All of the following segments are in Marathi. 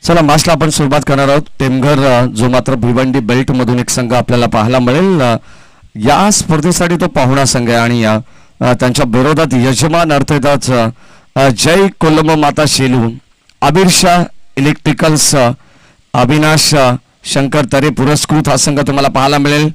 चला मॅचला आपण सुरुवात करणार आहोत. टेमघर जो मात्र भिवंडी बेल्ट मधून एक संघ आपल्याला पाहायला मिळेल. या स्पर्धेसाठी तो पाहुणा संघ आहे आणि त्यांच्या विरोधात यजमान अर्थातच जय कोलंब माता शेलू, आबिर शाह इलेक्ट्रिकल्स, अविनाश शंकर तरे पुरस्कृत हा संघ तुम्हाला पाहायला मिळेल.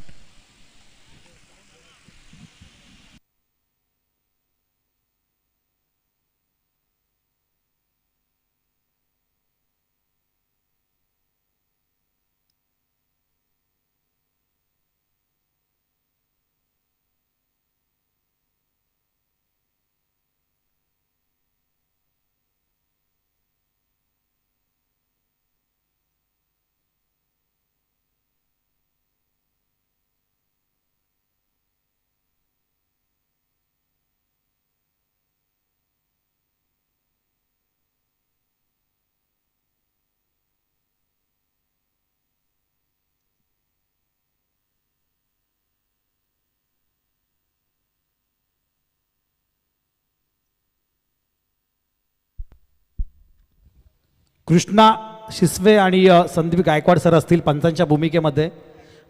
कृष्णा शिसवे आणि संदीप गायकवाड सर असतील पंचांच्या भूमिकेमध्ये.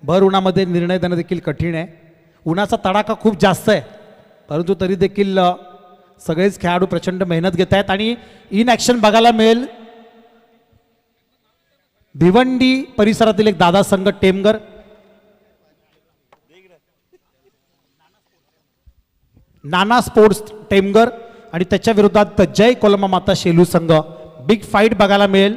भर उन्हामध्ये निर्णय देणं देखील कठीण आहे. उन्हाचा तडाखा खूप जास्त आहे, परंतु तरी देखील सगळेच खेळाडू प्रचंड मेहनत घेत आहेत आणि इन ॲक्शन बघायला मिळेल. भिवंडी परिसरातील एक दादा संघ टेमघर, नाना स्पोर्ट्स टेमघर आणि त्याच्या विरोधात जय कोलंब माता शेलू संघ. बिग फाईट बघायला मिळेल.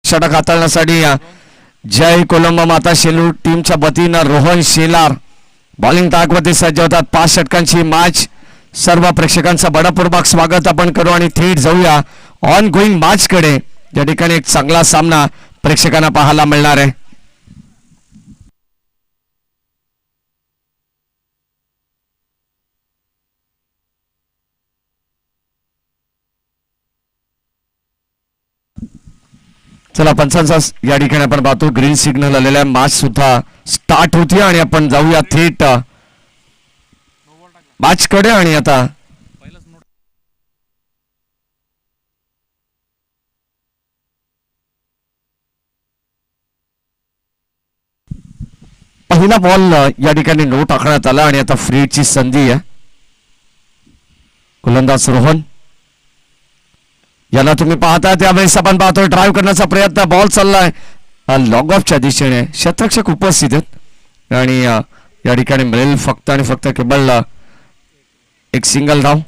षटक हाताळण्यासाठी जय कोलंब माता शेलू टीमच्या वतीनं रोहन शेलार बॉलिंग टाकवरती सज्ज होतात. 5 षटकांची मॅच. सर्व प्रेक्षकांचं बडपूर्वक स्वागत आपण करू आणि थेट जाऊया ऑन गोईंग मॅच कडे, या ठिकाणी एक चांगला सामना प्रेक्षकांना पाहायला मिळणार आहे. चला पंचांचा या ठिकाणी आपण पाहतो ग्रीन सिग्नल आलेला आहे. मॅच सुद्धा स्टार्ट होती आणि आपण जाऊया थेट मॅच कडे. आणि आता पहिला बॉल या ठिकाणी नो टाकण्यात आला आणि आता फ्रीची संधी आहे. गोलंदाज रोहन याला तुम्ही पाहता त्यावेळेस आपण पाहतोय ड्राईव्ह करण्याचा प्रयत्न. बॉल चाललाय लॉग ऑफच्या दिशेने. क्षेत्ररक्षक उपस्थित आहेत आणि या ठिकाणी मिळेल फक्त आणि फक्त केवळ एक सिंगल धाव.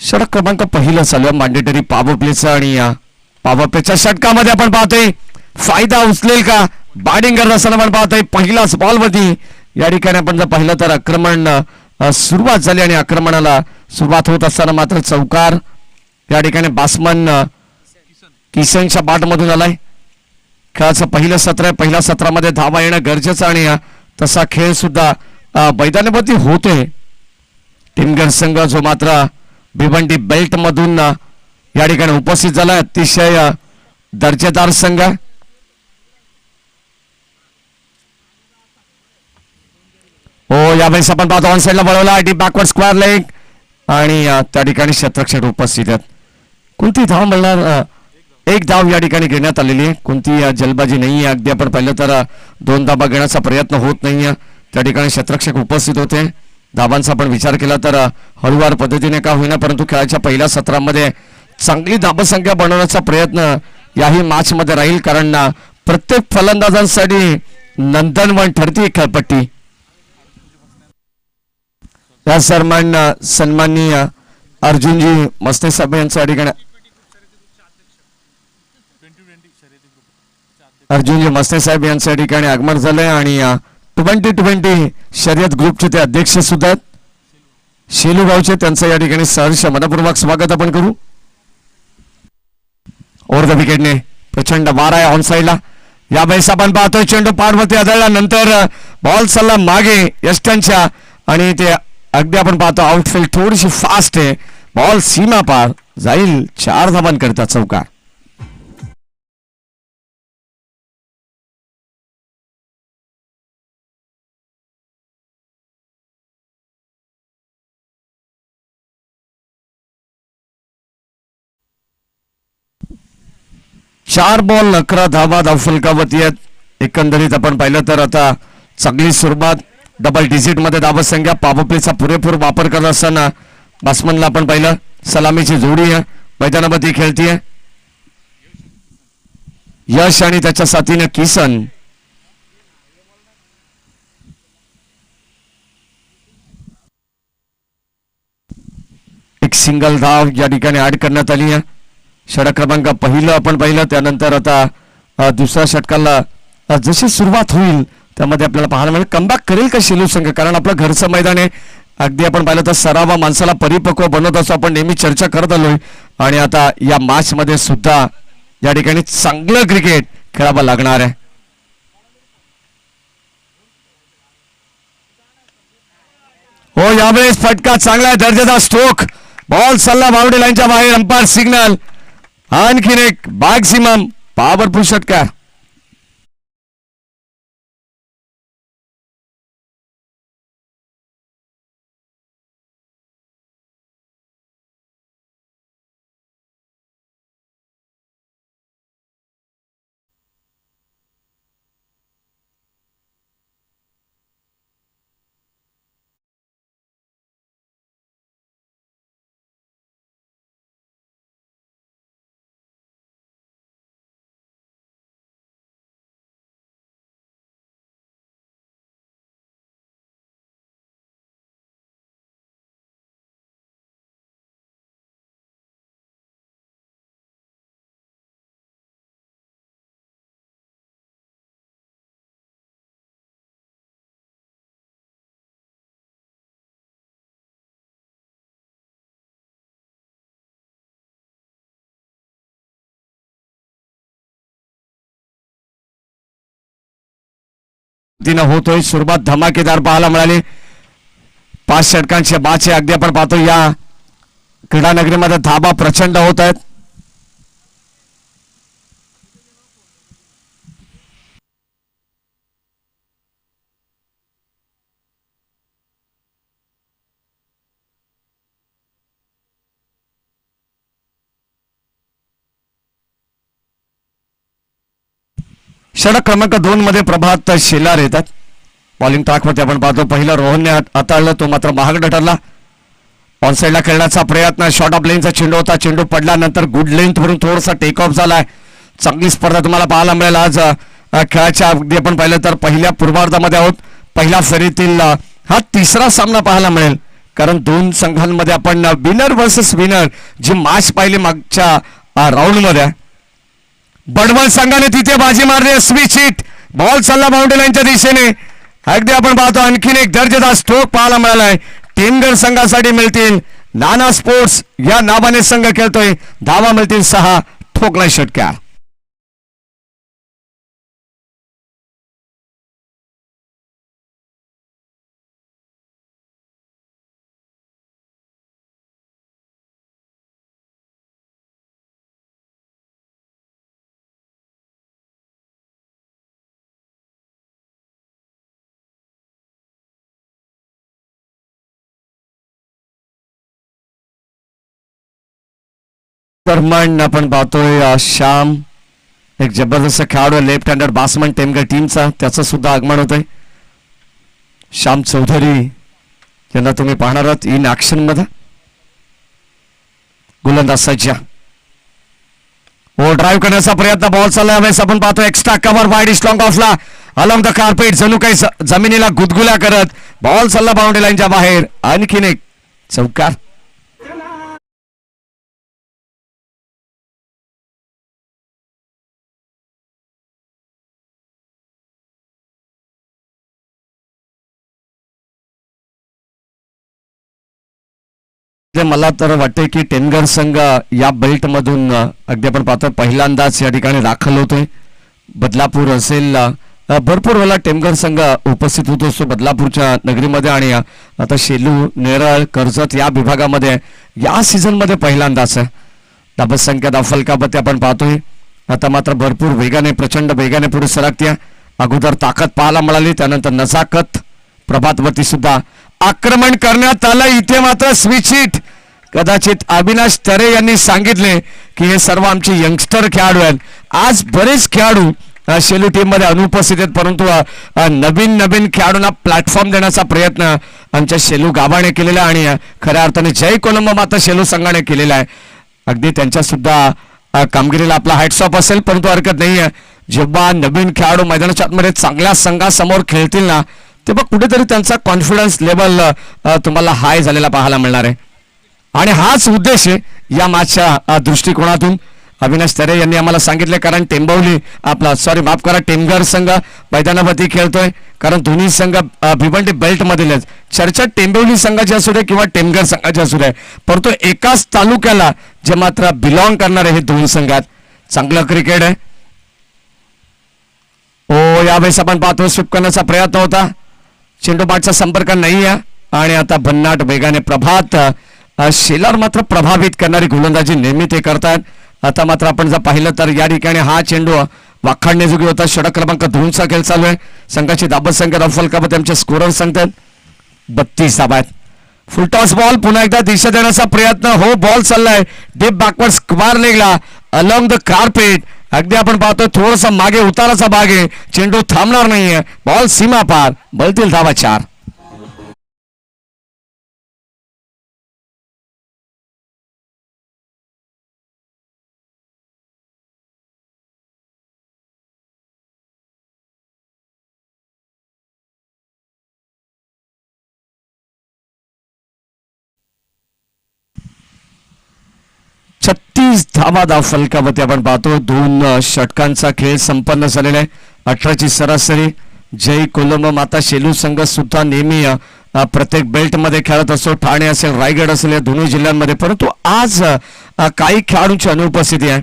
षटक क्रमांक पहिलं चालू आहे मॅन्डेटरी पॉवर प्लेचा आणि पॉवर प्लेच्या षटकामध्ये आपण पाहतोय फायदा उचलेल का बॅटिंग करत असताना आपण पाहतोय पहिलाच बॉलवरती या ठिकाणी आपण जर पाहिलं तर आक्रमण सुरुवात झाली आणि आक्रमणाला सुरुवात होत असताना मात्र चौकार या ठिकाणी बॅट्समन किसनच्या बॅटमधून आलाय. खेळाचं पहिलं सत्र आहे. पहिल्या सत्रामध्ये धावा येणं गरजेचं आणि तसा खेळ सुद्धा मैदानावरती होतोय. टिमगर संघ जो मात्र भिवंडी बेल्ट मधून या ठिकाणी उपस्थित झाला. अतिशय दर्जेदार संघ. हो यावेळेस आपण पाहतो ऑन साईडला वळवला डीप बॅकवर्ड स्क्वेअर लेग आणि त्या ठिकाणी क्षेत्ररक्षक उपस्थित आहेत. कोणती धाव मिळणार? एक धाव या ठिकाणी घेण्यात आलेली आहे. कोणती जलबाजी नाही आहे. अगदी आपण पाहिलं तर 2 धावा घेण्याचा प्रयत्न होत नाहीये. त्या ठिकाणी क्षेत्ररक्षक उपस्थित होते. धावांचा आपण विचार केला तर हळूवार पद्धतीने का होईना परंतु खेळाच्या पहिल्या सत्रामध्ये चांगली धावसंख्या बनवण्याचा प्रयत्न याही मॅच मध्ये राहील. कारण प्रत्येक फलंदाजांसाठी नंदनवन ठरती खेळपट्टी. या सन्माननीय अर्जुनजी मस्ते साहेब यांच्या ठिकाणी अर्जुनजी मस्ते साहेब यांच्या ठिकाणी आगमन झालंय आणि 2020 शर्यत ग्रुपचे ते अध्यक्ष सुद्धा आहेत. शेलूगावचे त्यांचं या ठिकाणी सहर्ष मनपूर्वक स्वागत आपण करू. ओव्हर द विकेटने प्रचंड वार आहे ऑन साईडला. यावेळेस आपण पाहतोय चेंडू पारवरती आदळल्यानंतर बॉल चालला मागे यष्टांच्या आणि ते अगदी आपण पाहतो आउटफील्ड थोडीशी फास्ट आहे. बॉल सीमा पार जाईल. 4 धावांकरिता चौकार. चार बॉल 11 धावा धावफलकावरती आहेत. एकंदरीत आपण पाहिलं तर आता चांगली सुरुवात. डबल डिजिट मध्ये धावसंख्या. पॉवर प्लेचा पुरेपूर वापर करत असताना बॅट्समनला आपण पाहिलं सलामीची जोडी आहे मैदानामध्ये खेळतीये. यश आणि त्याच्या साथीने किसन. एक सिंगल धाव या ठिकाणी ऍड करण्यात आली आहे. षटक क्रमांक पहिलं आपण पाहिलं. त्यानंतर आता दुसऱ्या षटकाला जशी सुरुवात होईल त्यामध्ये आपल्याला पाहायला मिळेल कमबॅक करेल का शेलू संघ. कारण आपलं घरचं मैदान आहे. अगदी आपण पाहिलं तर सरावा माणसाला परिपक्व बनवत असं आपण नेहमी चर्चा करत आलोय. आणि आता या मॅच मध्ये सुद्धा या ठिकाणी चांगलं क्रिकेट खेळावं लागणार आहे. हो यावेळेस फटका चांगला आहे. दर्जेदार स्ट्रोक. बॉल सल्ला बाउंड्री लाईनच्या बाहेर. Umpire signal. आणखीन एक मॅक्सिमम पॉवरफुल षटकार. तिनं होतोय सुरुवात धमाकेदार पाहायला मिळाली 5 षटकांचे बाचे अगदी आपण पाहतो या क्रीडा नगरीमध्ये धाबा प्रचंड होत आहेत. षटक क्रमांक 2 मध्ये प्रभात शेलार येतात. बॉलिंग ट्रॅकवरती आपण पाहतो पहिला रोहनने हाताळलं, तो मात्र महागडा ठरला. ऑन साईडला खेळण्याचा प्रयत्न, शॉर्ट ऑफ लेनचा चेंडू होता, चेंडू पडल्यानंतर गुड लेंथ वरून थोडासा टेक ऑफ झालाय. चांगली स्पर्धा तुम्हाला पाहायला मिळेल आज खेळाच्या. अगदी आपण पाहिलं तर पहिल्या पूर्वार्धामध्ये आहोत. पहिल्या फेरीतील हा तिसरा सामना पाहायला मिळेल, कारण 2 संघांमध्ये आपण विनर वर्सेस विनर जी मॅच पाहिली मागच्या राऊंडमध्ये. बडवल संघाने तिथे बाजी मारली. स्विच हिट, बॉल चालला बाउंड्री लाईनच्या दिशेने. अगदी आपण पाहतो आणखीन एक दर्जेदार स्ट्रोक पाहायला मिळालाय. टेमघर संघासाठी मिळतील. नाना स्पोर्ट्स या नावाने संघ खेळतोय. धावा मिळतील 6. ठोकलाय षटकार. दरम्यान आपण पाहतोय श्याम, एक जबरदस्त खेळाडू लेफ्ट हँडर बॅट्समन टेमघर टीमचा, त्याचं सुद्धा आगमन होत आहे. श्याम चौधरी यांना तुम्ही पाहणार आहात इन ऍक्शन मध्ये. गोलंदाज सज्जा, ओ ड्राईव्ह करण्याचा प्रयत्न, बॉल चालला हवेस. आपण पाहतो एक्स्ट्रा कव्हर वाईड स्लॉंग ऑफला अलॉंग द कार्पेट, जणू काही जमिनीला गुदगुल्या करत बॉल चालला बाउंड्री लाईनच्या बाहेर. आणखीन एक चौकार. मला तर वाटते की टेमघर संघ या बेल्ट मधून अगदी आपण पाहतो पहिल्यांदाच या ठिकाणी दाखल होतोय. बदलापूर असेल, भरपूर वेळा टेमघर संघ उपस्थित होतो असतो बदलापूरच्या नगरीमध्ये, आणि आता शेलू, नेरळ, कर्जत या विभागामध्ये या सीझन मध्ये पहिल्यांदाच धाबा संख्या दाफलकाबत आपण पाहतोय. आता मात्र भरपूर वेगाने, प्रचंड वेगाने पुढे सरकत्या. अगोदर ताकद पाहायला मिळाली, त्यानंतर नजाकत. प्रभातवरती सुद्धा आक्रमण करण्यात आलं. इथे मात्र स्विच हिट. कदाचित अविनाश तरे यांनी सांगितले की हे सर्व आमचे यंगस्टर खेळाडू आहेत. आज बरेच खेळाडू शेलू टीम मध्ये अनुपस्थित आहेत, परंतु नवीन नवीन खेळाडूंना प्लॅटफॉर्म देण्याचा प्रयत्न आमच्या शेलू गाभाने केलेला आणि खऱ्या अर्थाने जय कोलंबो माता शेलू संघाने केलेला आहे. अगदी त्यांच्या सुद्धा कामगिरीला आपला हॅट्स ऑफ असेल, परंतु हरकत नाहीये. जेव्हा नवीन खेळाडू मैदानाच्या आतमध्ये चांगल्या संघासमोर खेळतील ना, तेव्हा कुठेतरी त्यांचा कॉन्फिडन्स लेवल तुम्हाला हाय झालेला पाहायला मिळणार आहे. आणि हाच उद्देश आहे या मॅचच्या दृष्टिकोनातून. अविनाश तरे यांनी आम्हाला सांगितले, कारण माफ करा, टेमघर संघ मैदानावरती खेळतोय, कारण दोन्ही संघ भिवंडी बेल्ट मधील आहेत. चर्चा टेंबवली संघाची असू दे किंवा टेमघर संघाची असू दे, परंतु एकाच तालुक्याला जे मात्र बिलॉंग करणारे हे दोन संघात. चांगलं क्रिकेट आहे. ओ यावेळेस आपण पाहतो स्वीप करण्याचा प्रयत्न होता, चेंडू बाटचा संपर्क नाही आहे, आणि आता भन्नाट वेगाने प्रभात शेलार मात्र प्रभावित करणारी गोलंदाजी नेहमी ते करतात. आता मात्र आपण जर पाहिलं तर या ठिकाणी हा चेंडू वाखाणण्याजोगी होता. षटक क्रमांक 2 चा खेळ चालू आहे. संघाची दाबत संख्या रफलकाबत त्यांचे स्कोरर सांगतात 32 धावा आहेत. फुलटॉस बॉल पुन्हा एकदा दिशा देण्याचा प्रयत्न. हो, बॉल चाललाय डीप बॅकवर्ड स्क्वायर लेगला अलॉंग द कार्पेट. अगदी आपण पाहतो थोडासा मागे उताराचा भाग आहे, चेंडू थांबणार नाहीये, बॉल सीमा पार. बलतील धावा 4. धावा फलकावरती आपण पाहतो. 2 षटकांचा खेळ संपन्न झालेला आहे. 18ची सरासरी. जय कोलंबो माता शेलू संघ सुद्धा नेहमी प्रत्येक बेल्ट मध्ये खेळत असतो. ठाणे असेल, रायगड असेल, या दोन्ही जिल्ह्यांमध्ये, परंतु आज काही खेळाडूंची अनुपस्थिती आहे.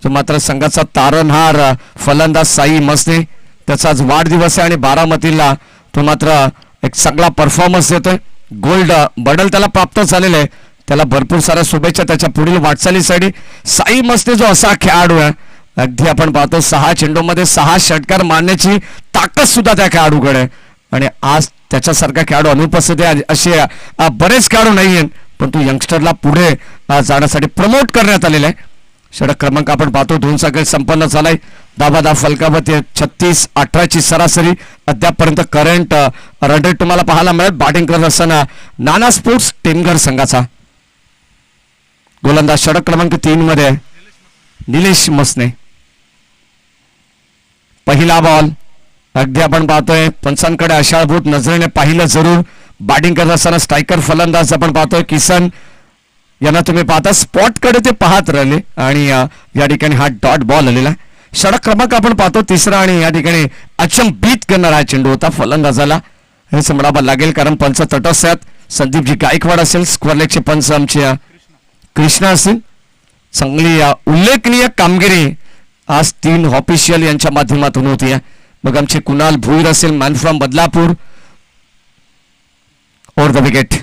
जो मात्र संघाचा तारणहार फलंदाज साई मसने, त्याचा आज वाढदिवस आहे आणि बारामतीला तो मात्र एक चांगला परफॉर्मन्स देतोय. गोल्ड मेडल त्याला प्राप्त झालेलं आहे. त्याला भरपूर साऱ्या शुभेच्छा त्याच्या पुढील वाटचालीसाठी. साई मस्ते जो असा खेळाडू आहे, अगदी आपण पाहतो 6 चेंडूमध्ये 6 षटकार मारण्याची ताकद सुद्धा त्या खेळाडूकडे आहे. आणि आज त्याच्यासारखा खेळाडू अनुपस्थित आहे. असे बरेच खेळाडू नाही आहेत, पण तो यंगस्टरला पुढे जाण्यासाठी प्रमोट करण्यात आलेला आहे. षटक क्रमांक आपण पाहतो 2 चा खेळ संपन्न झालाय. धाबाधा फलकावरती 36-18 सरासरी अद्यापपर्यंत करंट रन रेट तुम्हाला पाहायला मिळत. बॅटिंग करत असताना नाना स्पोर्ट्स टेमघर संघाचा गोलंदाज षटक क्रमांक 3 मध्ये निलेश मसने. पहिला बॉल अगदी आपण पाहतोय पंचांकडे आशाभूत नजरेने पाहिलं जरूर. बॅटिंग करत असताना स्ट्रायकर फलंदाज आपण पाहतोय किसन यांना तुम्ही पाहता स्पॉटकडे ते पाहत राहिले आणि या ठिकाणी हा डॉट बॉल आलेला आहे. षटक क्रमांक आपण पाहतो 3रा आणि या ठिकाणी अचंबित करणारा चेंडू होता फलंदाजाला. हे समजावं लागेल कारण पंच तटस्थ आहेत. संदीपजी गायकवाड असेल, स्क्वेअर लेगचे पंच आमचे कृष्णा असतील. चांगली उल्लेखनीय कामगिरी आज 3 ऑफिशियल यांच्या माध्यमातून होती. मग आमचे कुणाल भुईर असेल, man from Badlapur over the wicket.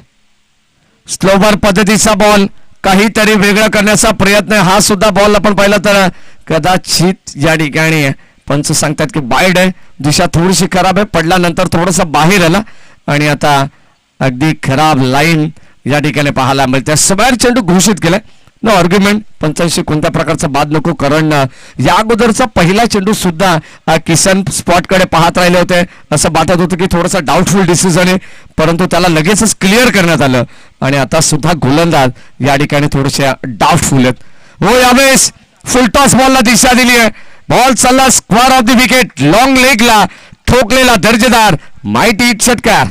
Slower पद्धतीचा बॉल काहीतरी वेगळं करण्याचा प्रयत्न. हा सुद्धा बॉल आपण पाहिला तर कदाचित या ठिकाणी पंच सांगतात की बाईड आहे. दिशा थोडीशी खराब आहे, पडल्यानंतर थोडंसं बाहेर आला आणि आता अगदी खराब लाईन या ठिकाणी पाहायला मिळते. स्क्वेअर चेंडू घोषित केलाय. No argument. पंचांशी कोणत्या प्रकारचा बाद नको कारण या अगोदरचा पहिला चेंडू सुद्धा किसन स्पॉटकडे पाहत राहिले होते. असं वाटत होतं की थोडासा डाऊटफुल डिसिजन आहे, परंतु त्याला लगेचच क्लिअर करण्यात आलं आणि आता सुद्धा गोलंदाज या ठिकाणी थोडेसे डाऊटफुल आहेत. हो यावेळेस फुलटॉस बॉलला दिशा दिली आहे. बॉल चालला square off the wicket. Long लेगला ठोकलेला दर्जेदार माहिती षटकार.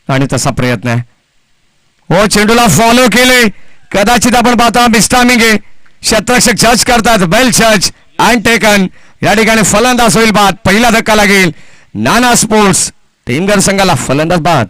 आणि तसा प्रयत्न आहे. हो चेंडूला फॉलो केले. कदाचित आपण पाहतो मिस्टामिंग आहे. क्षेत्ररक्षक जज करतात. वेल जज अँड टेकन. या ठिकाणी फलंदाज होईल बाद. पहिला धक्का लागेल. नाना स्पोर्ट्स टेमघर संघाला फलंदाज बाद.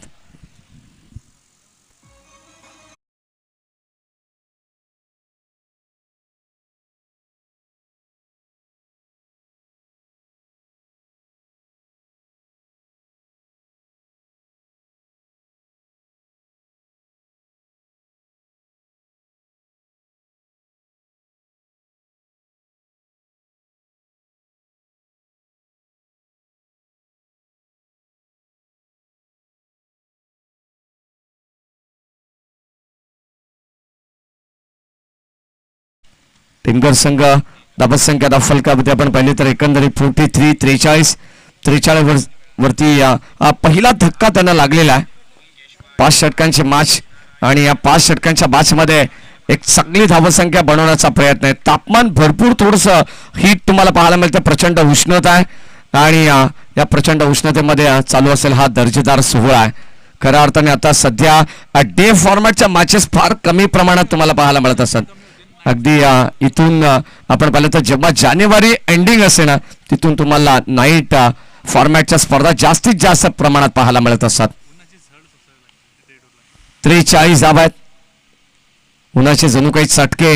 टेमघर संघ धाबत संख्या फलकामध्ये आपण पाहिले तर एकंदरीत 43 वरती पहिला धक्का त्यांना लागलेला आहे. 5 षटकांची मॅच आणि या 5 षटकांच्या मॅच मध्ये एक चांगली धावसंख्या बनवण्याचा प्रयत्न आहे. तापमान भरपूर थोडंसं हीट तुम्हाला पाहायला मिळतं. प्रचंड उष्णता आहे आणि या प्रचंड उष्णतेमध्ये चालू असेल हा दर्जेदार सोहळा आहे. खऱ्या अर्थाने आता सध्या डे फॉर्मॅटच्या मॅचेस फार कमी प्रमाणात तुम्हाला पाहायला मिळत असतात. अगदी इथून आपण पाहिलं तर जेव्हा जानेवारी एंडिंग असे ना तिथून तुम्हाला नाईट फॉर्मॅटच्या स्पर्धा जास्तीत जास्त प्रमाणात पाहायला मिळत असतात. 43 धावा आहेत. उन्हाचे जणू काही चटके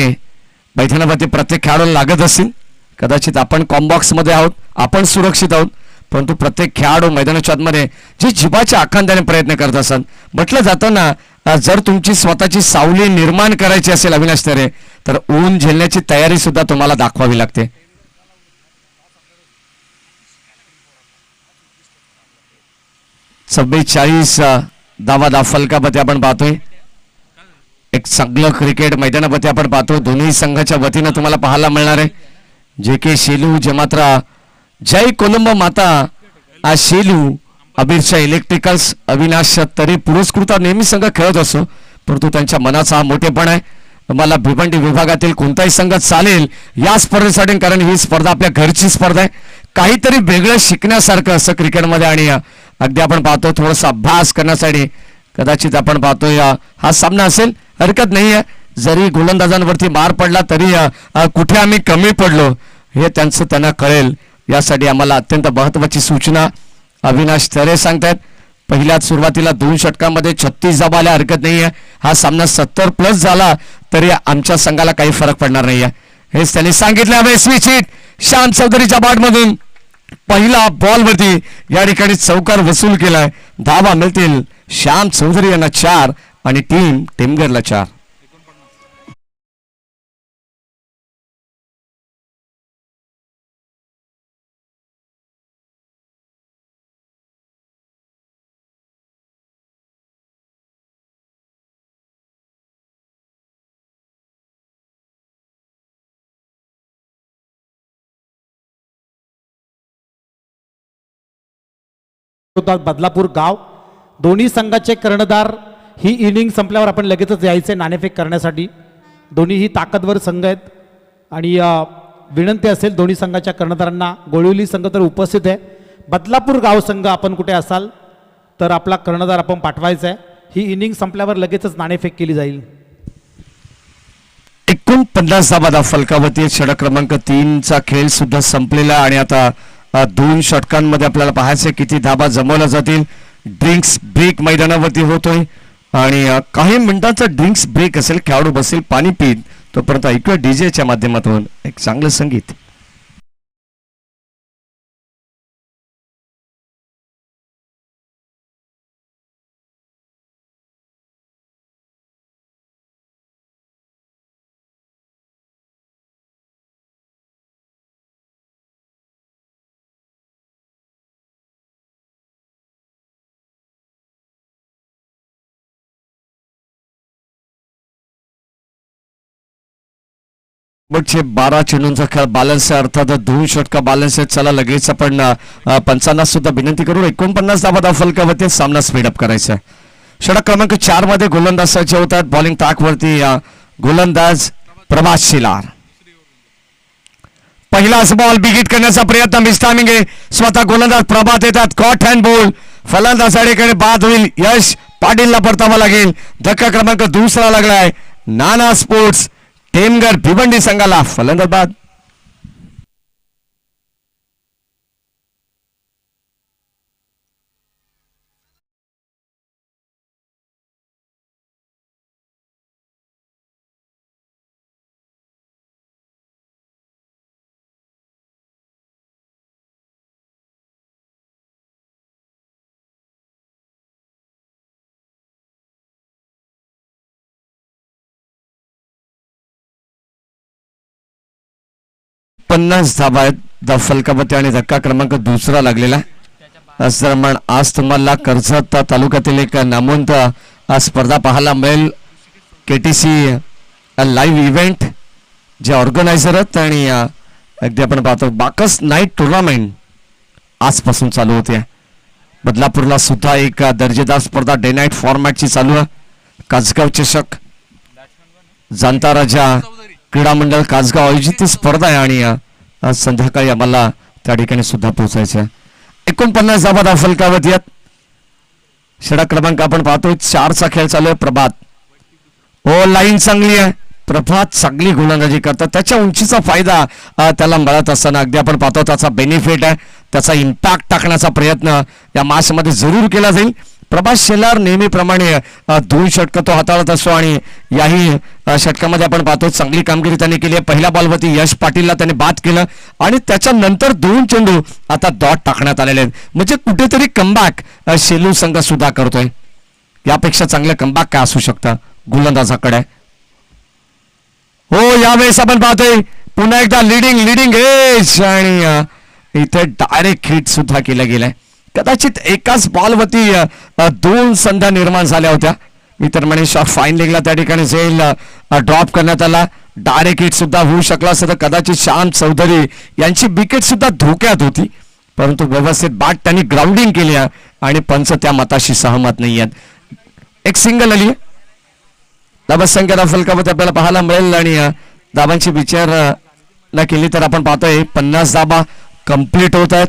मैदानावरती प्रत्येक खेळाडूला लागत असतील. कदाचित आपण कॉम्बॉक्स मध्ये आहोत, आपण सुरक्षित आहोत, परंतु प्रत्येक खेळाडू मैदानाच्या आतमध्ये जे जिवाच्या आखांद्याने प्रयत्न करत असतात. म्हटलं जातं ना जर तुमची स्वतःची सावली निर्माण करायची असेल अविनाश तरे तर ऊन झेलण्याची तयारी सुद्धा तुम्हाला दाखवावी लागते. धावा फलकामध्ये आपण पाहतोय. एक चांगलं क्रिकेट मैदानामध्ये आपण पाहतो. दोन्ही संघाच्या वतीनं तुम्हाला पाहायला मिळणार आहे. जे के शेलू जे मात्र जय कोलंबो माता आ शेलू अबीरच्या इलेक्ट्रिकल्स अविनाश तरी पुरस्कृत नेहमी संघ खेळत असतो, परंतु त्यांच्या मनाचा हा मोठेपण आहे. तुम्हाला भिवंडी विभागातील कोणताही संघ चालेल या स्पर्धेसाठी, कारण ही स्पर्धा आपल्या घरची स्पर्धा आहे. काहीतरी वेगळं शिकण्यासारखं असं क्रिकेटमध्ये आणि अगदी आपण पाहतो थोडासा अभ्यास करण्यासाठी कदाचित आपण पाहतोय हा सामना असेल. हरकत नाही आहे, जरी गोलंदाजांवरती मार पडला तरी कुठे आम्ही कमी पडलो हे त्यांना कळेल. यासाठी आम्हाला अत्यंत महत्त्वाची सूचना अविनाश तरे सांगतायत. पहिल्याच सुरुवातीला 2 षटकांमध्ये 36 धावा आल्या, हरकत नाही आहे. हा सामना 70+ झाला तरी आमच्या संघाला काही फरक पडणार नाही आहे, हेच त्यांनी सांगितलं. स्विचिट श्याम चौधरीच्या बॅटमधून पहिला बॉलवरती या ठिकाणी चौकार वसूल केलाय. धावा मिळतील श्याम चौधरी यांना 4 आणि टीम टेमघरला 4. बदलापूर गाव. दोन्ही संघाचे कर्णधार ही इनिंग संपल्यावर आपण लगेचच यायचे नाणेफेक करण्यासाठी. दोन्हीही ताकदवर संघ आहेत आणि विनंती असेल दोन्ही संघाच्या कर्णधारांना. गोळिवली संघ तर उपस्थित आहे. बदलापूर गाव संघ आपण कुठे असाल तर आपला कर्णधार आपण पाठवायचा आहे. ही इनिंग संपल्यावर लगेचच नाणेफेक केली जाईल. 49 धावा फलकावरती. षटक क्रमांक 3चा खेळ सुद्धा संपलेला आणि आता 2 षटकांमध्ये आपल्याला पाहायचं किती धाबा जमवल्या जातील. ड्रिंक्स ब्रेक मैदानावरती होतोय आणि काही मिनिटांचा ड्रिंक्स ब्रेक असेल. खेळाडू बसेल पाणी पीत, तोपर्यंत ऐकूया डीजेच्या माध्यमातून एक चांगलं संगीत. शेवटचे 12 चेंडूंचा खेळ बॅलन्स आहे, अर्थात 2 षटका बॅलन्स आहेत. चला लगेच आपण पंचांना सुद्धा विनंती करू 49 धावा फलकावरती सामना स्पीडअप करायचा आहे. षटक क्रमांक 4 मध्ये गोलंदाज सज्ज होतात. बॉलिंग ताकवरती गोलंदाज प्रभास शिलार. पहिलाच बॉल बिगिट करण्याचा प्रयत्न, मिस टायमिंग आहे. स्वतः गोलंदाज प्रभात येतात. कॉट हँड बॉल फलंदाजाकडे बाद होईल. यश पाटीलला परतावा लागेल. धक्का क्रमांक 2 लागलाय. नाना स्पोर्ट्स टेमघर भिवंडी संघाला फलंदाज बाद. पन्नास धावा आहेत फलकावरती आणि धक्का क्रमांक 2 लागलेला. दरम्यान आज तुम्हाला कर्जत तालुक्यातील एक नामवंत स्पर्धा पाहायला मिळेल. KTC लाईव्ह इव्हेंट जे ऑर्गनायझर आहेत आणि अगदी आपण पाहतो बाकस नाईट टुर्नामेंट आजपासून चालू होते. बदलापूरला सुद्धा एक दर्जेदार स्पर्धा डे नाईट फॉर्मॅटची चालू आहे. कासगाव चषक जाणता राजा क्रीडा मंडळ कासगाव आयोजित स्पर्धा आहे आणि आज संध्याकाळी आम्हाला त्या ठिकाणी सुद्धा पोहोचायचं आहे. 49 धावा फलकावरती आहेत. षटक क्रमांक आपण पाहतोय 4चा खेळ चालू आहे. प्रभात हो लाईन चांगली आहे. प्रभात चांगली गोलंदाजी करतात. त्याच्या उंचीचा फायदा त्याला मिळत असताना अगदी आपण पाहतो त्याचा बेनिफिट आहे. त्याचा इम्पॅक्ट टाकण्याचा प्रयत्न या मॅचमध्ये जरूर केला जाईल. प्रभास शेलार नेहमीप्रमाणे 2 षटक तो हाताळत असतो आणि याही षटकामध्ये आपण पाहतो चांगली कामगिरी त्यांनी केली आहे. पहिल्या बॉलवरती यश पाटीलला त्याने बाद केलं आणि त्याच्यानंतर 2 चेंडू आता डॉट टाकण्यात आलेले आहेत. म्हणजे कुठेतरी कमबॅक शेलू संघ सुद्धा करतोय. यापेक्षा चांगलं कमबॅक काय असू शकतं गोलंदाजाकडे. हो यावेळेस आपण पाहतोय पुन्हा एकदा लिडिंग एज आणि इथे डायरेक्ट हिट सुद्धा केलं गेलंय. कदाचित एकाच बॉलवरती दोन संध्या निर्माण झाल्या होत्या. मी तर म्हणे शॉट फाईन लेगला त्या ठिकाणी झेल ड्रॉप करण्यात आला. डायरेक्ट हिट सुद्धा होऊ शकला असं तर कदाचित श्याम चौधरी यांची विकेट सुद्धा धोक्यात होती, परंतु व्यवस्थित बॅट त्यांनी ग्राउंडिंग केली आणि पंच त्या मताशी सहमत नाही आहेत. एक सिंगल आली. धाबसंख्या फलकामध्ये आपल्याला पाहायला मिळेल आणि धाबांची विचार न केली तर आपण पाहतोय 50 धाबा कंप्लीट होत आहेत.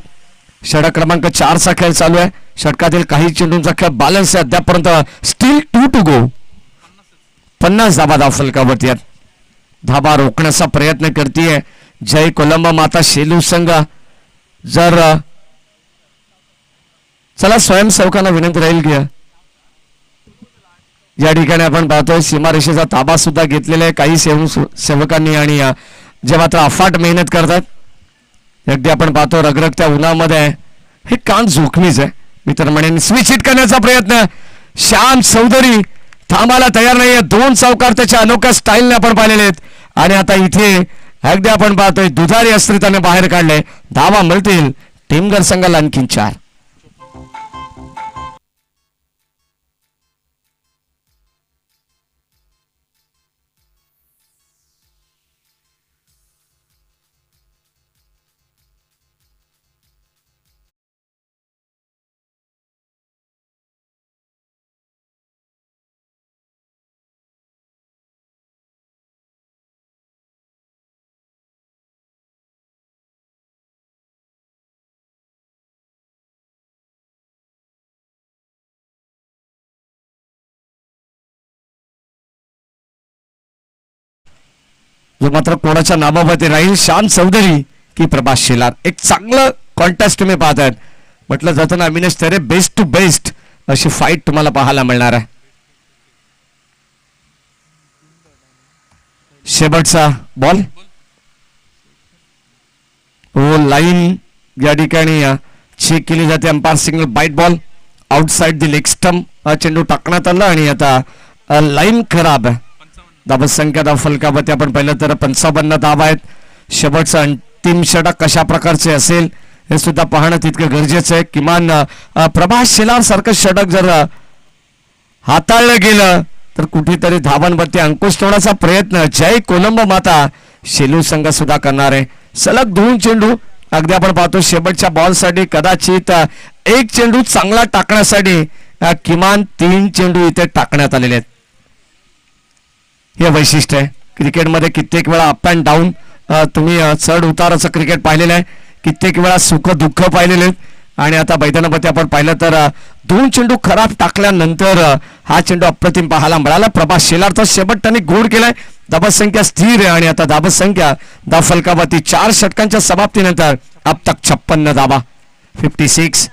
षटक क्रमांक 4चा खेळ चालू आहे. षटकातील काही चेंडूंचा खेळ बॅलन्स आहे अद्यापर्यंत. Steel 2 to go. 50 धाबा धाव फलकावरती आहेत. धाबा रोखण्याचा प्रयत्न करतीये जय कोलंबा माता शेलू संघ. जर चला स्वयंसेवकांना विनंती राहील की या ठिकाणी आपण पाहतोय सीमारेषेचा ताबा सुद्धा घेतलेला आहे काही सेवकांनी आणि जे मात्र अफाट मेहनत करतात. अगदी आपण पाहतो रगरगत्या उन्हामध्ये हे काम जोखमीच आहे. मी तर म्हणेन स्विच हिट करण्याचा प्रयत्न. श्याम चौधरी थांबायला तयार नाहीये. 2 चौकार त्याच्या अनोख्या स्टाईलने आपण पाहिलेले आहेत आणि आता इथे अगदी आपण पाहतोय दुधारी अस्त्र त्याने बाहेर काढले. धावा मिळतील टीमगर संघाला आणखीन 4. जो मात्र कोणाच्या नामावरती राहील श्याम चौधरी की प्रभास शेलार. एक चांगलं कॉन्टेस्ट तुम्ही पाहत आहेत. म्हटलं जातं ना अविनाश तेरे बेस्ट टू बेस्ट अशी फाईट तुम्हाला पाहायला मिळणार आहे. शेवटचा बॉल हो लाईन या ठिकाणी चेक केली जाते. Umpire signal wide ball outside the leg stump चेंडू टाकण्यात आला आणि आता लाईन खराब आहे. धाबसंख्या धाव फलकावरती आपण पाहिलं तर 55 धावा आहेत. शेवटचं अंतिम षटक कशा प्रकारचे असेल हे सुद्धा पाहणं तितकं गरजेचं आहे. किमान प्रभास शेलार सारखं षटक जर हाताळलं गेलं तर कुठेतरी धावांवरती अंकुश ठेवण्याचा प्रयत्न जय कोलंबो माता शेलू संघ सुद्धा करणार आहे. सलग 2 चेंडू अगदी आपण पाहतो शेवटच्या बॉलसाठी कदाचित एक चेंडू चांगला टाकण्यासाठी किमान 3 चेंडू इथे टाकण्यात आलेले आहेत. हे वैशिष्ट्य आहे क्रिकेटमध्ये. कित्येक वेळा अप अँड डाऊन तुम्ही चढ उताराचं क्रिकेट पाहिलेलं आहे. कित्येक वेळा सुख दुःख पाहिलेले आहेत आणि आता मैदानामध्ये आपण पाहिलं तर 2 चेंडू खराब टाकल्यानंतर हा चेंडू अप्रतिम पाहायला मिळाला. प्रभास शेलारचा शेवट त्यांनी गोड केलाय. धाबसंख्या स्थिर आहे आणि आता धाबसंख्या धाव फलकावरती 4 षटकांच्या समाप्तीनंतर अब तक 56 धाबा 56.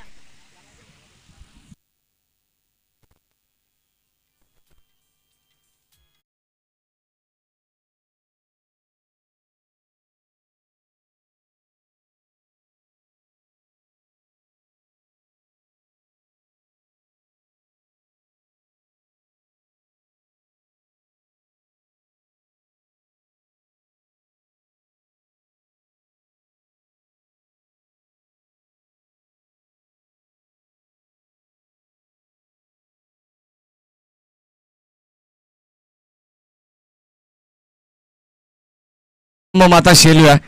माता शेलू आहे.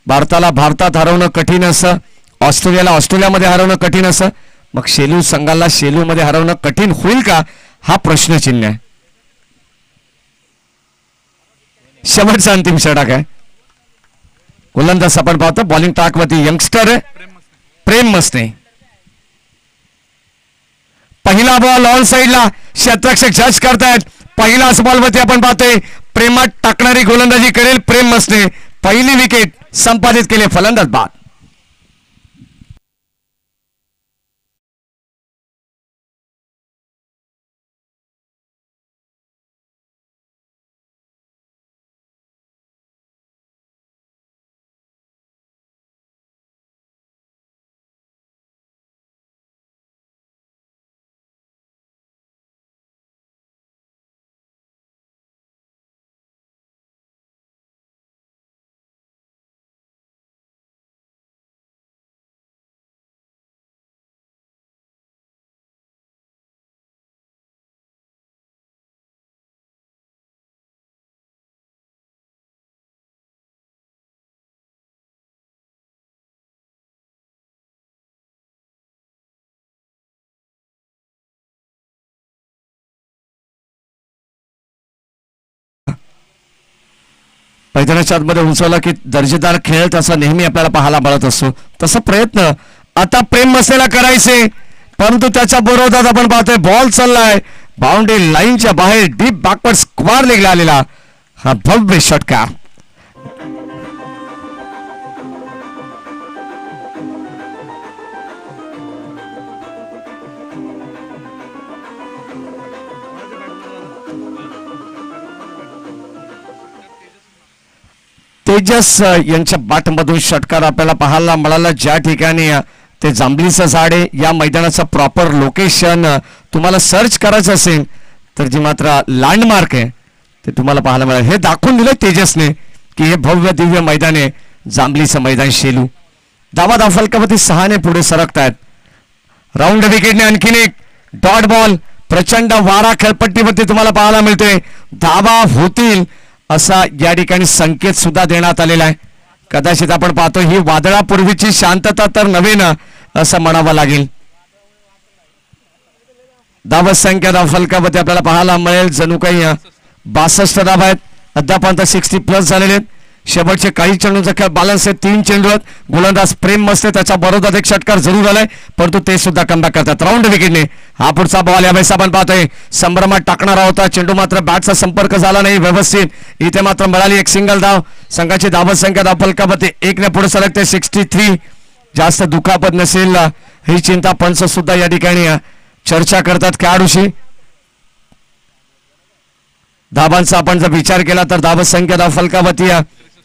भारतात हरवणं कठीण असं, ऑस्ट्रेलियाला ऑस्ट्रेलियामध्ये हरवणं कठीण असं, मग शेलू संघाला शेलूमध्ये हरवणं कठीण होईल का हा प्रश्नचिन्ह आहे. शेवटचा अंतिम षटक आहे. गोलंदाज आपण पाहतो बॉलिंग ट्रॅकवरती यंगस्टर आहे प्रेम मसने. पहिला बॉल ऑन साइडला क्षेत्ररक्षक जज करतायत. पहिलाच बॉलवरती आपण पाहतोय प्रेमात टाकणारी गोलंदाजी करेल प्रेम मसने. पहिली विकेट संपादित केले फलंदाज बाद. मैदानाच्या आतमध्ये उंचवला की दर्जेदार खेळ तसा नेहमी आपल्याला पाहायला मिळत असतो. तसा प्रयत्न आता प्रेम मसेला करायचे, परंतु त्याच्या विरोधात आपण पाहतोय बॉल चाललाय बाउंड्री लाईनच्या बाहेर डीप बॅकवर्ड स्क्वेअर लेगला आलेला हा भव्य षटकार. तेजस यांच्या बॅटमधून षटकार आपल्याला पाहायला मिळाला. ज्या ठिकाणी ते जांभलीचं झाड आहे, या मैदानाचं प्रॉपर लोकेशन तुम्हाला सर्च करायचं असेल तर जी मात्र लँडमार्क आहे ते तुम्हाला पाहायला मिळालं. हे दाखवून दिलं तेजसने की हे भव्य दिव्य मैदान आहे, जांभलीचं मैदान शेलू. धावा फलकावरती 6 ने पुढे सरकतायत. राऊंड विकेटने आणखीन एक डॉट बॉल. प्रचंड वारा खेळपट्टीवरती तुम्हाला पाहायला मिळतोय. धावा होतील असा या ठिकाणी संकेत सुद्धा देण्यात आलेला आहे. कदाचित आपण पाहतो ही वादळापूर्वीची शांतता तर नव्हे ना असं म्हणावं लागेल. धावा संख्या फलकावरती आपल्याला पाहायला मिळेल जणू काही 62 धावा आहेत. अद्यापर्यंत 60+ झालेले आहेत. शेवटचे काही चेंडूंचा खेळ बॅलन्स आहे. 3 चेंडू आहेत. गोलंदाज प्रेम मस्ते त्याच्या बरोबर एक षटकार जरूर आलाय, परंतु ते सुद्धा कमबॅक करतात. राऊंड विकेटने हा पुढचा बॉल यावेळेस आपण पाहतोय संभ्रमात टाकणारा होता चेंडू, मात्र बॅटचा संपर्क झाला नाही व्यवस्थित. इथे मात्र मिळाली एक सिंगल धाव. संघाची धावत संख्या फलकावरती 1 ने पुढे सरकते 63. जास्त दुखापत नसेल ही चिंता पंच सुद्धा या ठिकाणी चर्चा करतात खेळाडूशी. धावांचा आपण जर विचार केला तर धावत संख्या फलकावरती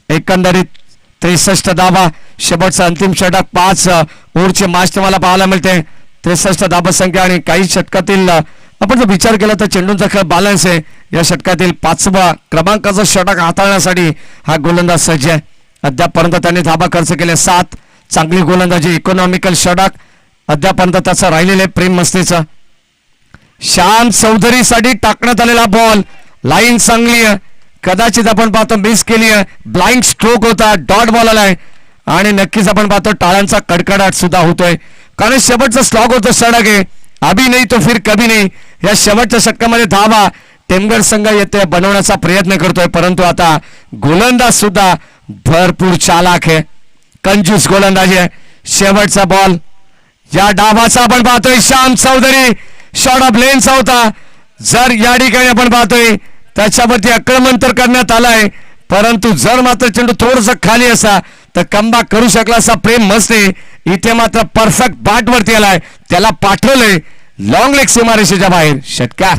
एकंदरीत 63 धावा. शेवटचा अंतिम षटक 5 ओव्हरचे मॅच तुम्हाला पाहायला मिळते. 63 धावा संख्या आणि काही षटकातील आपण जर विचार केला तर चेंडूंचा खेळ बॅलन्स आहे. या षटकातील 5व्या क्रमांकाचं षटक हाताळण्यासाठी हा गोलंदाज सज्ज आहे. अद्यापर्यंत त्यांनी धावा खर्च केले 7. चांगली गोलंदाजी, इकॉनॉमिकल षटक अद्यापर्यंत त्याचं राहिलेलं आहे प्रेम मस्तीचं. श्याम चौधरीसाठी टाकण्यात आलेला बॉल, लाईन चांगली आहे. कदाचित आपण पाहतो मिस केली आहे. ब्लाइंड स्ट्रोक होता, डॉट बॉल आलाय आणि नक्कीच आपण पाहतो टाळ्यांचा कडकडाट सुद्धा होतोय, कारण शेवटचा स्लॉग होतो षटक आहे. अभी नाही तो फिर कभी नाही. या शेवटच्या षटकामध्ये धावा टेमघर संघ येते बनवण्याचा प्रयत्न करतोय, परंतु आता गोलंदाज सुद्धा भरपूर चालाक आहे, कंजूस गोलंदाजी आहे. शेवटचा बॉल या डावाचा आपण पाहतोय श्याम चौधरी शॉर्ट ऑफ लेनचा होता. जर या ठिकाणी आपण पाहतोय त्याच्यावरती आक्रमण तर करण्यात आलाय, परंतु जर मात्र चेंडू थोडस खाली असा तर कमबॅक करू शकला असा प्रेम मस्ते. इथे मात्र परफेक्ट बॅट वरती आलाय, त्याला पाठवलंय लॉंग लेग सीमारेषेच्या बाहेर षटकार.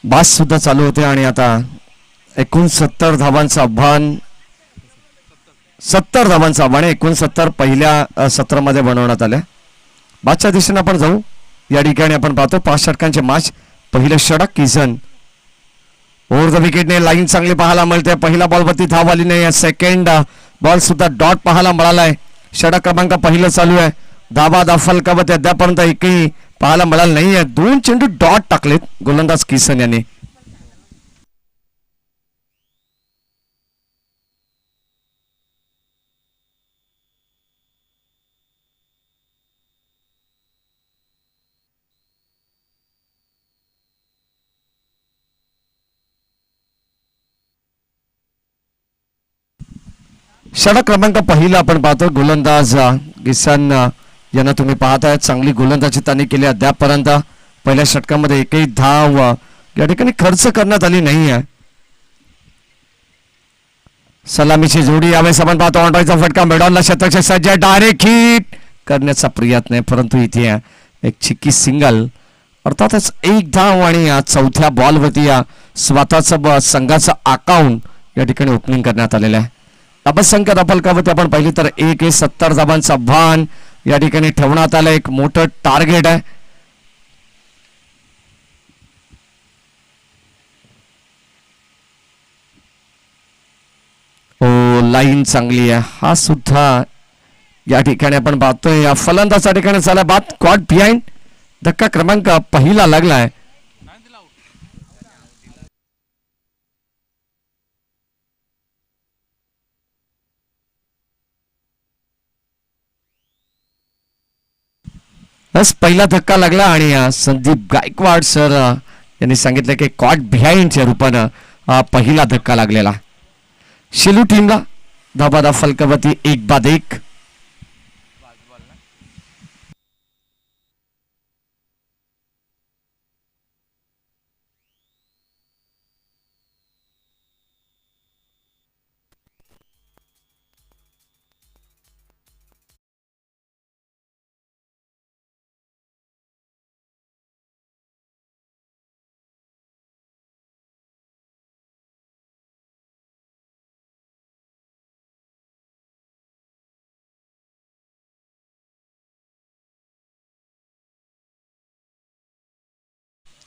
बास सुद्धा चालू होते आणि आता 69 धावांचं आव्हान 70 धावांचं आव्हान 69 पहिल्या सत्रामध्ये बनवण्यात आल्या. बादच्या दिशेने आपण जाऊ. या ठिकाणी आपण पाहतो 5 षटकांचे मॅच. पहिलं षटक किसन ओव्हर द विकेटने लाईन चांगली पाहायला मिळते. पहिला बॉलवरती धाव आली नाही. सेकंड बॉल सुद्धा डॉट पाहायला मिळालाय. षटक क्रमांक पहिलं चालू आहे. धाबा दाफल कवत अद्यापर्यंत एकही पाहायला मिळालं नाहीये. 2 चेंडू डॉट टाकलेत गोलंदाज किसन यांनी. षटक क्रमांक पहिला आपण पाहतो. गोलंदाज किसन यांना तुम्ही पाहताय. चांगली गोलंदाजी त्यांनी केली. अद्यापर्यंत पहिल्या षटकामध्ये एकही धाव या ठिकाणी खर्च करण्यात आली नाही आहे. सलामीची जोडी यावेळेस आपण पाहतो. ऑनराईचा फटका मिळवला. शतकच्या सज्ज डायरेक्ट हिट करण्याचा प्रयत्न आहे परंतु इथे एक चिक्की सिंगल अर्थातच एक धाव आणि चौथ्या बॉलवरती स्वतःचं संघाचं अकाउंट या ठिकाणी ओपनिंग करण्यात आलेलं आहे. धाबसंख्या दाफलकावरती आपण पाहिली तर 70 धावांचं आव्हान या ठिकाणी ठेवण्यात आलं. एक मोठं टार्गेट आहे. लाईन चांगली आहे. हा सुद्धा या ठिकाणी आपण पाहतोय या फलंदाज या ठिकाणी झाला बाद. Caught behind. धक्का क्रमांक पहिला लागलाय. बस पहिला धक्का लागला आणि संदीप गायकवाड सर यांनी सांगितलं की कॉट बिहाइंडच्या रूपानं पहिला धक्का लागलेला. शिलू टीमला धाबा फलकावरती 1-1.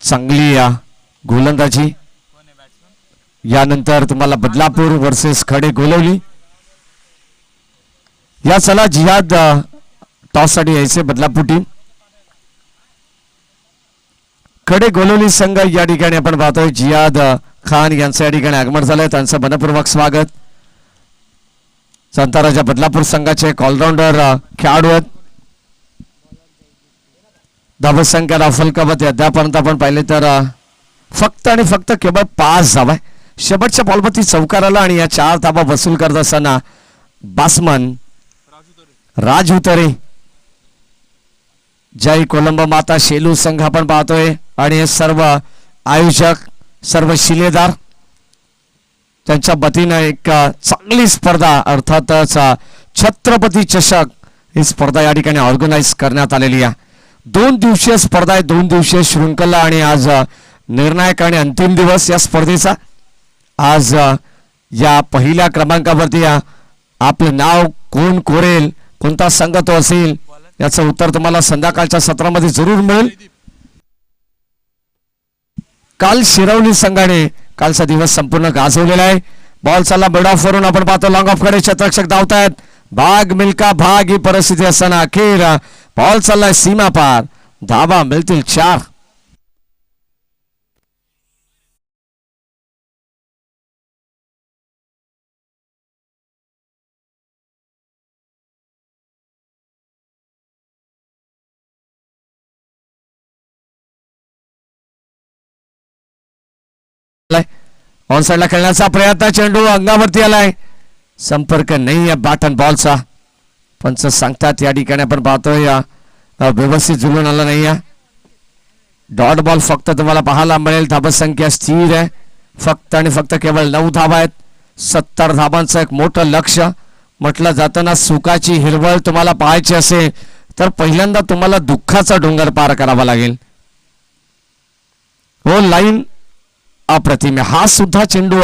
चांगली गोलंदाजी. यानंतर तुम्हाला बदलापूर वर्सेस खडे गोलवली. या चला जिहाद टॉस साठी यायचे बदलापूर टीम. खडे गोलवली संघ या ठिकाणी आपण पाहतोय जिहाद खान यांचं या ठिकाणी आगमन झालंय. त्यांचं मनपूर्वक स्वागत. संताराच्या बदलापूर संघाचे ऑलराऊंडर खेळाडू आहेत. धावसंख्या दाफलकावरती अद्यापर्यंत आपण पाहिले तर फक्त आणि फक्त केवळ 5 धावा. शेवटच्या बॉलवरती चौकार आला आणि या 4 धावा वसूल करत असताना बासमन राज उतरे, जय कोलंबो माता शेलू संघ आपण पाहतोय आणि हे सर्व आयोजक, सर्व शिलेदार त्यांच्या वतीनं एक चांगली स्पर्धा अर्थातच छत्रपती चषक ही स्पर्धा या ठिकाणी ऑर्गनाईज करण्यात आलेली आहे. 2 दिवसीय स्पर्धा आहे, 2 दिवसीय शृंखला आणि आज निर्णायक आणि अंतिम दिवस या स्पर्धेचा. आज या पहिल्या क्रमांकावरती आपलं नाव कोण कोरेल, कोणता संघ तो असेल याचं उत्तर तुम्हाला संध्याकाळच्या सत्रामध्ये जरूर मिळेल. काल शिरवली संघाने कालचा दिवस संपूर्ण गाजवलेला आहे. बॉल चालला मिड ऑफ वरून आपण पाहतो लॉंग ऑफ कडे क्षेत्ररक्षक धावतायत. भाग मिल्का भाग ही परिस्थिती असताना अखेर बॉल चाललाय सीमा पार, धावा मिळतील 4. ऑन साइडला खेळण्याचा प्रयत्न, चेंडू अंगावरती आलाय, संपर्क नाही या बॅट अँड बॉलचा. पंच सांगतात या ठिकाणी आपण पाहतोय व्यवस्थित जुळून आला नाही. डॉट बॉल फक्त तुम्हाला पाहायला मिळेल. धावसंख्या स्थिर आहे, फक्त आणि फक्त केवळ 9 धावा आहेत. 70 धावांचं एक मोठं लक्ष. म्हटलं जातं ना, सुखाची हिरवळ तुम्हाला पाहायची असेल तर पहिल्यांदा तुम्हाला दुःखाचा डोंगर पार करावा लागेल. हो, लाईन अप्रतिम. हा सुद्धा चेंडू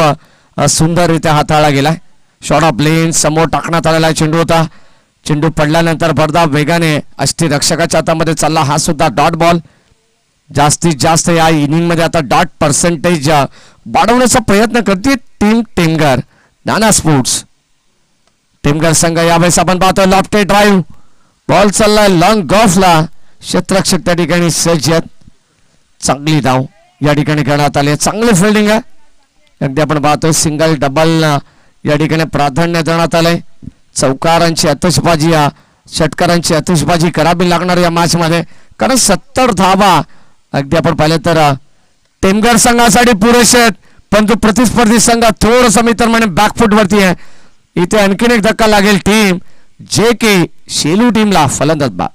सुंदररित्या हाताळला गेलाय. शॉर्ट ऑफ लेन समोर टाकण्यात आलेला चेंडू होता. चेंडू पडल्यानंतर भरधाव वेगाने अष्टरक्षकाच्या हातामध्ये चालला. हा सुद्धा डॉट बॉल. जास्तीत जास्त या इनिंग मध्ये आता डॉट पर्सेंटेज वाढवण्याचा प्रयत्न करते टीम टेमघर नाना स्पोर्ट्स. टेमघर संघ यावेळेस आपण पाहतो लॉफ्टेड ड्राईव्ह, बॉल चाललाय लॉंग गॉफला. क्षेत्ररक्षक त्या ठिकाणी सज्ज आहेत. चांगली धाव या ठिकाणी करण्यात आली. चांगली फिल्डिंग आहे. अगदी आपण पाहतो सिंगल डबल या ठिकाणी प्राधान्य देण्यात आलंय. चौकारांची आतषबाजी, षटकारांची आतषबाजी करावी लागणार या मॅच मध्ये, कारण 70 धावा अगदी आपण पाहिलं तर टेमघर संघासाठी पुरेसे आहेत. परंतु प्रतिस्पर्धी संघ थोडंसं मी तर म्हणे बॅकफुट वरती आहे. इथे आणखीन एक धक्का लागेल टीम जे के शेलू टीमला फलंदाज बा.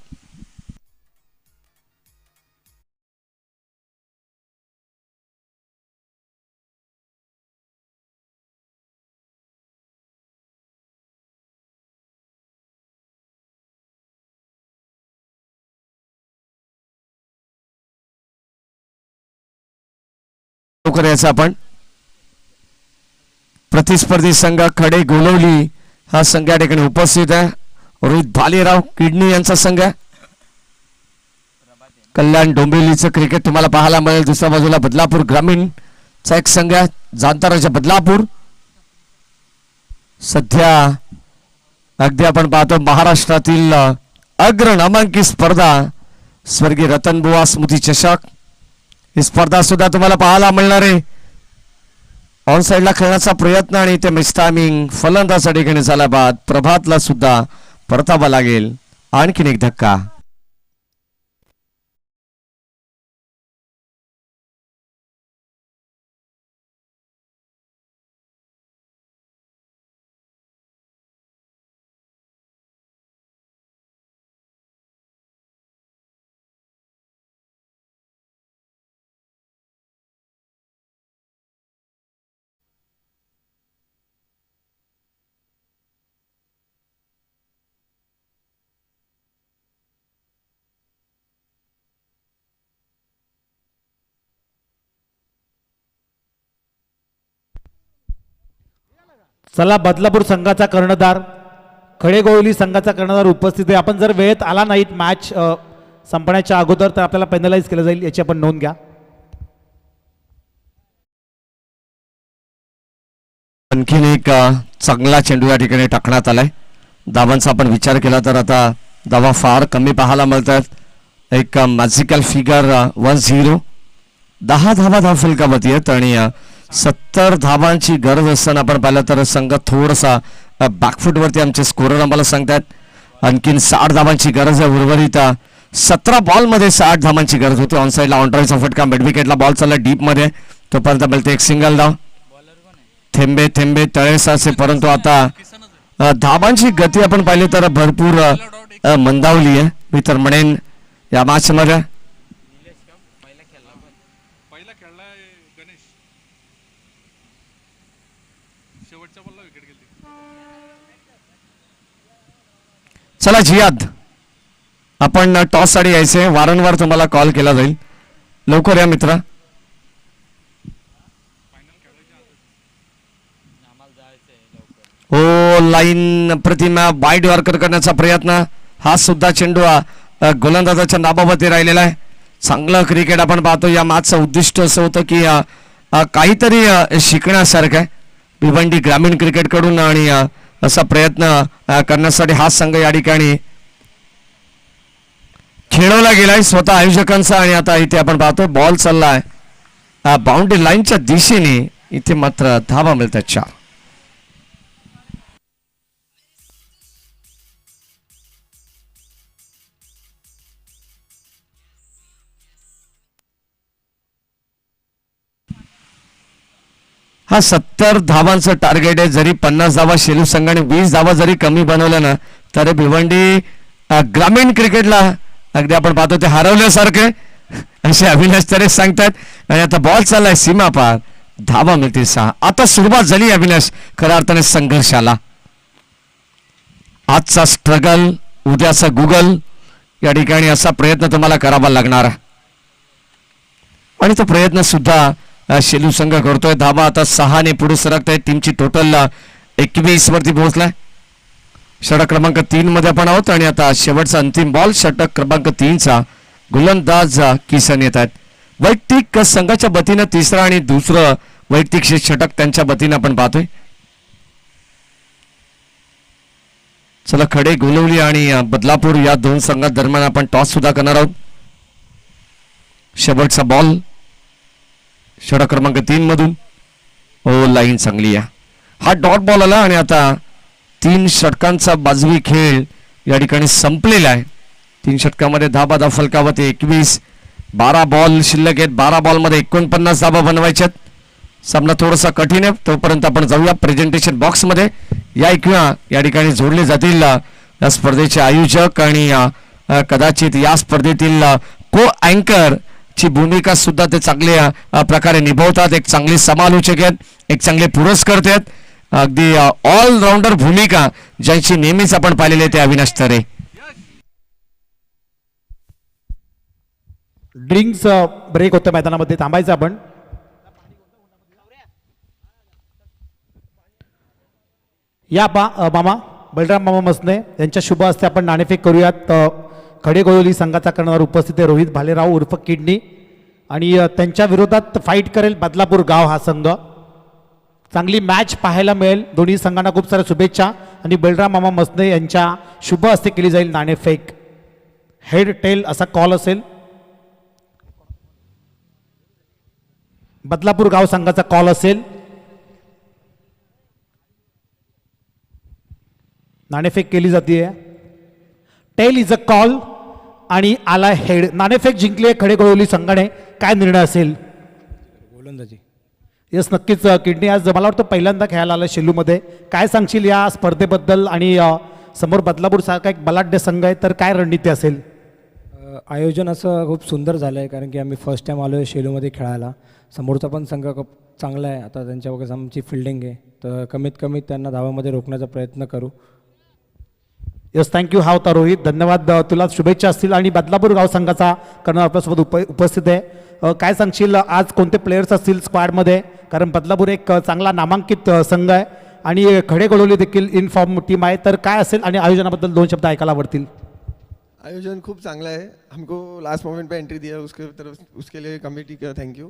करायचं आपण. प्रतिस्पर्धी संघ खडे गोलवली हा संघ या ठिकाणी उपस्थित आहे. रोहित भालेराव किडनी यांचा संघ आहे. कल्याण डोंबिवलीचं क्रिकेट तुम्हाला पाहायला मिळेल. दुसऱ्या बाजूला बदलापूर ग्रामीणचा एक संघ आहे, जांताराच्या बदलापूर. सध्या अगदी आपण पाहतो महाराष्ट्रातील अग्र नामांकित स्पर्धा स्वर्गीय रतनबुवा स्मृती चषक ही स्पर्धा सुद्धा तुम्हाला पाहायला मिळणार आहे. ऑन साइडला खेळण्याचा प्रयत्न आणि ते मिस टायमिंग फलंदाज ठिकाणी झाला बाद. प्रभातला सुद्धा परतावा लागेल. आणखीन एक धक्का. चला, बदलापूर संघाचा कर्णधार, खडेगोवली संघाचा कर्णधार उपस्थित आहे. आपण जर वेळेत आला नाहीत मॅच संपण्याच्या अगोदर तर आपल्याला पेनलाइज केलं जाईल, याची आपण नोंद घ्या. आणखीन एक चांगला चेंडू या ठिकाणी टाकण्यात आलाय. धावांचा आपण विचार केला तर आता धावा फार कमी पाहायला मिळतात. एक मॅजिकल फिगर 10. 10 धावा धाव फलकावरती आहेत आणि 70 धावांची गरज असताना आपण पाहिलं तर संघ थोडासा बॅकफुट वरती आमचे स्कोरर आम्हाला सांगतात. आणखीन 60 धावांची गरज आहे. उर्वरित 17 बॉल मध्ये 60 धावांची गरज होती. ऑन साइडला ऑनड्राईव्हचा फटका, मिड विकेटला बॉल चालला डीप मध्ये, तोपर्यंत मिळते एक सिंगल धाव. थेंबे थेंबे तळेसाचे, परंतु आता धाबांची गती आपण पाहिली तर भरपूर मंदावली आहे. मी तर म्हणेन या मॅच मध्ये पहिला खेळलाय गणेश, शेवटच्या बॉलला विकेट गेली. चला जियाद, आपण टॉस साठी यायचे. वारंवार तुम्हाला कॉल केला जाईल. लवकर या मित्रा. हो, लाईन प्रतिमा वाईड यॉर्कर करण्याचा प्रयत्न. हा सुद्धा चेंडू गोलंदाजाच्या नाबावरती राहिलेला आहे. चांगलं क्रिकेट आपण पाहतो. या मॅचचं उद्दिष्ट असं होतं की काहीतरी शिकण्यासारखं आहे भिवंडी ग्रामीण क्रिकेटकडून, आणि असा प्रयत्न करण्यासाठी हा संघ या ठिकाणी खेळवला गेलाय स्वतः आयोजकांचा. आणि आता इथे आपण पाहतो बॉल चाललाय बाउंड्री लाईनच्या दिशेने. इथे मात्र धावा मिळतात 4. हा 70 धावांचं टार्गेट आहे. जरी 50 धावा शेलू संघाने 20 धावा जरी कमी बनवल्या ना, तर भिवंडी ग्रामीण क्रिकेटला अगदी आपण पाहतो ते हरवल्यासारखे असे अविनाश तरे सांगतात. आणि आता बॉल चाललाय सीमा पार. धावा मिळते 6. आता सुरुवात झाली अविनाश खऱ्या अर्थाने संघर्षाला. आजचा स्ट्रगल, उद्याचा गुगल, या ठिकाणी असा प्रयत्न तुम्हाला करावा लागणार. आणि तो प्रयत्न सुद्धा शेलू संघ करतोय. धावा आता 6 ने पुढे सरकत आहे. टीमची टोटल 21 वरती पोहोचलाय. षटक क्रमांक 3 मध्ये आपण आहोत. आणि आता शेवटचा अंतिम बॉल षटक क्रमांक 3 चा गोलंदाज किसन येत आहेत. वैयक्तिक संघाच्या वतीनं तिसरा आणि दुसरं वैयक्तिक षटक त्यांच्या वतीनं आपण पाहतोय. चला, खडे गोलवली आणि बदलापूर या दोन संघांदरम्यान आपण टॉस सुद्धा करणार आहोत. शेवटचा बॉल षटक क्रमांक 3 मधून. हो, लाईन चांगली आहे. हा डॉट बॉल आला आणि आता 3 षटकांचा बाजवी खेळ या ठिकाणी संपलेला आहे. 3 षटकामध्ये धाबा दा फलकावरती 21. 12 बॉल शिल्लक आहेत. 12 बॉलमध्ये 49 धाबा बनवायच्यात. सामना थोडासा कठीण आहे. तोपर्यंत आपण जाऊया प्रेझेंटेशन बॉक्स मध्ये. या ऐकूया या ठिकाणी जोडले जातील या स्पर्धेचे आयोजक आणि कदाचित या स्पर्धेतील को अँकर ची भूमिका सुद्धा ते चांगल्या प्रकारे निभावतात. एक चांगले समालोचक आहेत, एक चांगले पुरस्कर्ते आहेत. अगदी ऑलराऊंडर भूमिका ज्यांची नेहमीच आपण पाहिलेली आहे ते अविनाश तरे. ड्रिंक्स ब्रेक होतं मैदानामध्ये, थांबायचं आपण. या मामा बलराम मामा मसने यांच्या शुभ हस्ते आपण नाणेफेक करूयात. खडेगोळवली संघाचा करणार उपस्थित आहे रोहित भालेराव उर्फ किडनी, आणि त्यांच्या विरोधात फाईट करेल बदलापूर गाव हा संघ. चांगली मॅच पाहायला मिळेल. दोन्ही संघांना खूप साऱ्या शुभेच्छा. आणि बलराम मामा मसने यांच्या शुभ हस्ते केली जाईल नाणेफेक. हेड टेल असा कॉल असेल. बदलापूर गाव संघाचा कॉल असेल. नाणेफेक केली जाते. टेल इज अ कॉल आणि आला हेड. नाणेफेक जिंकली आहे खडेगोळवली संघाने. काय निर्णय असेल? गोलंदाजी. येस, नक्कीच. किडनी आज मला वाटतं पहिल्यांदा खेळायला आला शेलूमध्ये. काय सांगशील या स्पर्धेबद्दल? आणि समोर बदलापूर सारखा एक बलाढ्य संघ आहे, तर काय रणनीती असेल? आयोजन असं खूप सुंदर झालं आहे, कारण की आम्ही फर्स्ट टाईम आलो आहे शेलूमध्ये खेळायला. समोरचा पण संघ खूप चांगला आहे. आता त्यांच्या वगैरे आमची फिल्डिंग आहे, तर कमीत कमी त्यांना धावामध्ये रोखण्याचा प्रयत्न करू. Yes, thank you. हा होता रोहित. धन्यवाद. तुला शुभेच्छा असतील. आणि बदलापूर गाव संघाचा कर्णधार आपल्यासोबत उपस्थित आहे. काय सांगशील आज कोणते प्लेयर्स असतील स्क्वॅडमध्ये? कारण बदलापूर एक चांगला नामांकित संघ आहे आणि खडेगोळवली देखील इन फॉर्म टीम आहे, तर काय असेल? आणि आयोजनाबद्दल 2 शब्द ऐकायला आवडतील. आयोजन खूब चांगला है. हमको लास्ट मोमेंट पे एंट्री दिया उसके लिए कमेटी का थैंक यू.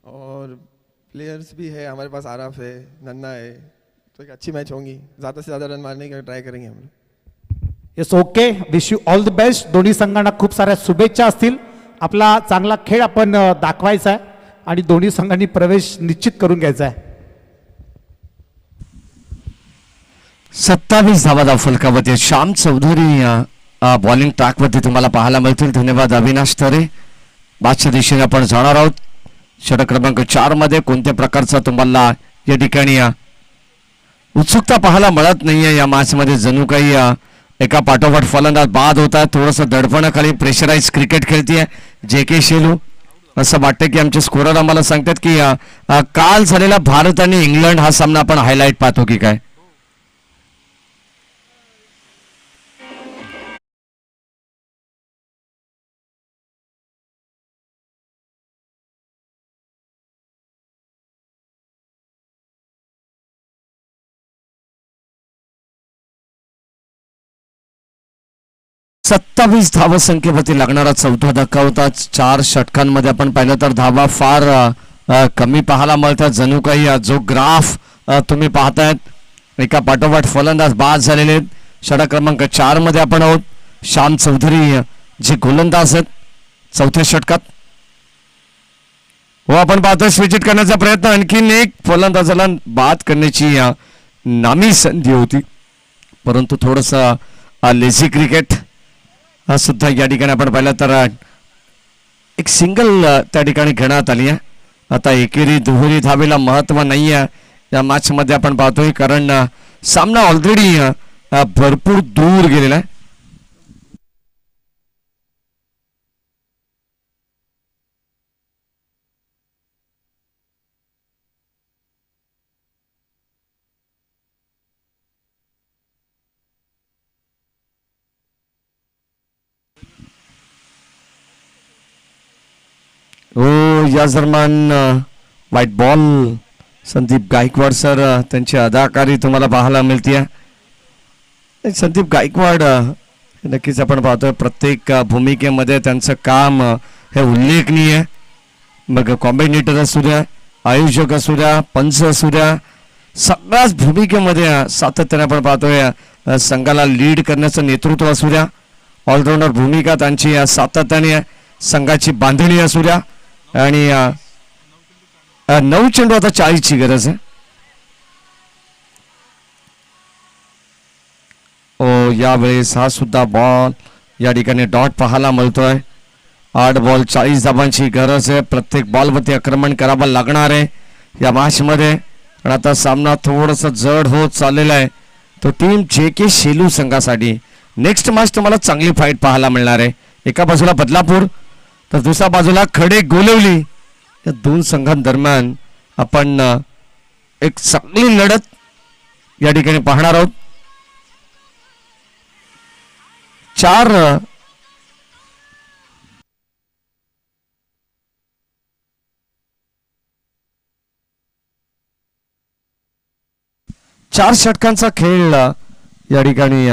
और प्लेयर्स भी है हमारे पास. आराफ है, नन्ना है, तो एक अच्छी मैच होंगी. ज़्यादा से ज़्यादा रन मारने का ट्राई करेंगे हम लोग. Yes, okay. Wish you all the best. दोन्ही संघांना खूप साऱ्या शुभेच्छा असतील. आपला चांगला खेळ आपण दाखवायचा आहे आणि दोन्ही संघांनी प्रवेश निश्चित करून घ्यायचा आहे. 27 धावा फलकावरती श्याम चौधरी बॉलिंग ट्रॅकवरती तुम्हाला पाहायला मिळतील. धन्यवाद अविनाश तरे. बादच्या दिशेने आपण जाणार आहोत. षटक क्रमांक 4 मध्ये कोणत्या प्रकारचा तुम्हाला या ठिकाणी उत्सुकता पाहायला मिळत नाहीये या मॅचमध्ये. जणू काही एका पाठोपाठ फलंदाज बाद होत आहे. थोडंसं दडपणाखाली प्रेशराईज क्रिकेट खेळतीये JK शेलू. असं वाटतं की आमचे स्कोरर आम्हाला सांगतात की काल झालेला भारत आणि इंग्लंड हा सामना आपण हायलाईट पाहतो की काय. सत्तावीस धावसंख्येवरती लागणारा चौथा धक्का होता. 4 षटकांमध्ये आपण पाहिलं तर धावा फार कमी पाहायला मिळतात. जणू काही जो ग्राफ तुम्ही पाहतायत एका पाठोपाठ फलंदाज बाद झालेले आहेत. षटक क्रमांक 4 मध्ये आपण आहोत. श्याम चौधरी जे गोलंदाज आहेत चौथ्या षटकात. हो आपण पाहतोय स्विचिट करण्याचा प्रयत्न. आणखीन एक फलंदाजाला बाद करण्याची नामी संधी होती परंतु थोडस लेझी क्रिकेट सुद्धा या ठिकाणी आपण पाहिलं तर एक सिंगल त्या ठिकाणी घेण्यात आली आहे. आता एकेरी दुहेरी धावेला महत्व नाही आहे या मॅच मध्ये आपण पाहतोय कारण सामना ऑलरेडी भरपूर दूर गेलेला आहे. हो या दरम्यान white ball Sandeep Gaikwad sir त्यांची अदाकारी तुम्हाला पाहायला मिळते. संदीप गायकवाड नक्कीच आपण पाहतोय प्रत्येक भूमिकेमध्ये त्यांचं काम हे उल्लेखनीय आहे. मग कॉम्बिनेटर असू द्या, आयोजक असू द्या, पंच असू द्या, सगळ्याच भूमिकेमध्ये सातत्याने आपण पाहतोय संघाला लीड करण्याचं नेतृत्व असू द्या, ऑलराऊंडर भूमिका त्यांची सातत्याने संघाची बांधणी असू द्या आणि 9 चेंडू आता 40 ची गरज आहे. ओ यावेळेस हा सुद्धा बॉल या ठिकाणी डॉट पाहायला मिळतोय. 8 बॉल 40 धावांची गरज आहे. प्रत्येक बॉलवरती आक्रमण करावं लागणार आहे या मॅच मध्ये. पण आता सामना थोडस जड होत चाललेला आहे तो टीम JK शेलू संघासाठी. नेक्स्ट मॅच तुम्हाला चांगली फाईट पाहायला मिळणार आहे. एका बाजूला बदलापूर तर दुसऱ्या बाजूला खडे गोलवली. या दोन संघांदरम्यान आपण एक चांगली लढत या ठिकाणी पाहणार आहोत. 4 षटकांचा खेळ या ठिकाणी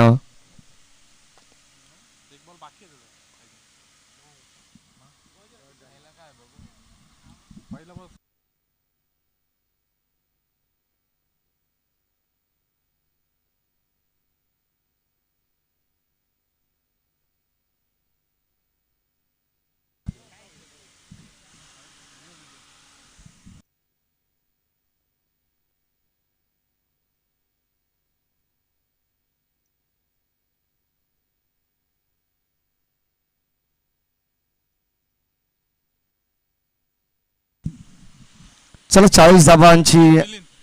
चला 40 धावांची